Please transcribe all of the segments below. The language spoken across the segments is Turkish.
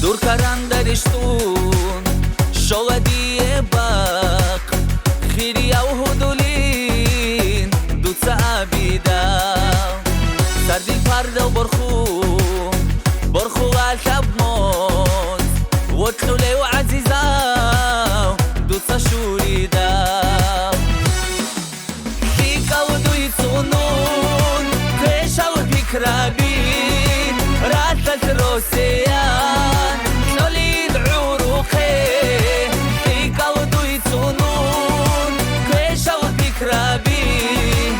Dur karandarıştun şola diye bak Khiriya uhudulin dutsa abida Sardi parda borxu al tabmot Wotlu lew aziza dutsa shurida Hika udu yitunun Fesha bikrabin Ratat roseyan Nolid uruqe Hika udu yitunun Fesha bikrabin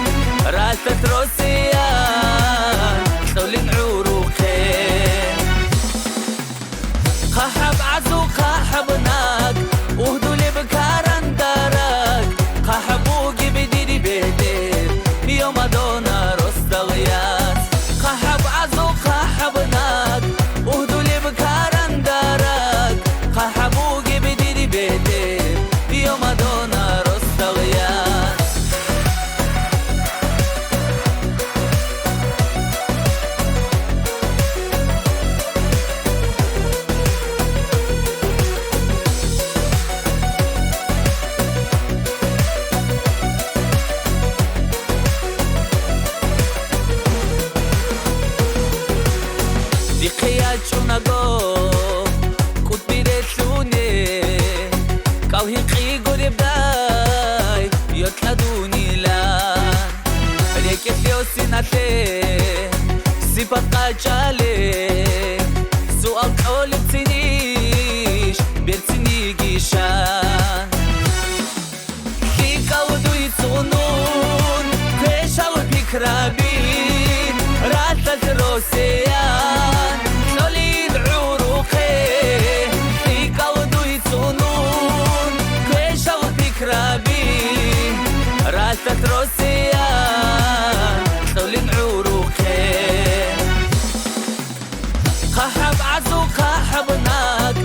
Ratat roseyan Nolid uruqe Qahab azu qahabnak Uhdu lebkaran darak Qahabu gibi diri bedir Yo Madonna rostagyat Qahab azu qahabnak Uhdu lebkaran darak Qahabu gibi diri bedir Yo Madonna rostagyat Diqiyat chunago Kutbiret lune Kawhiqi guribday Yotladuni lan Reket yosinate Sipat qachale Sual qolib tinish Bertini gishan Hika udu yitunun Fesha bikrabin Ratat roseyan Nolid uruqe Hika udu yitunun Fesha bikrabin Ratat roseyan Nolid uruqe Qahab azu qahabnak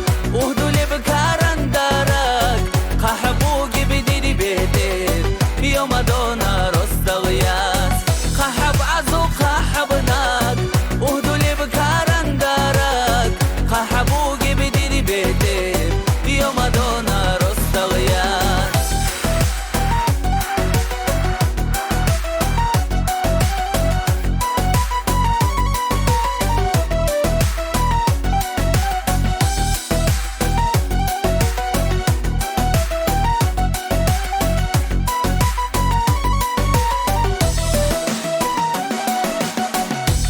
Uhdu lebkaran darak Qahabu gibi diri bedir Yo Madonna rostagyat Qahab azu qahabnak Uhdu lebkaran darak Qahabu gibi diri bedir Yo Madonna rostagyat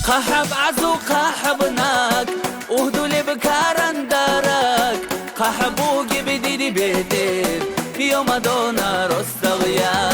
Qahab azu qahabnak Uhdu lebkaran darak Qahabu gibi diri bedir Yo Madonna rostagyat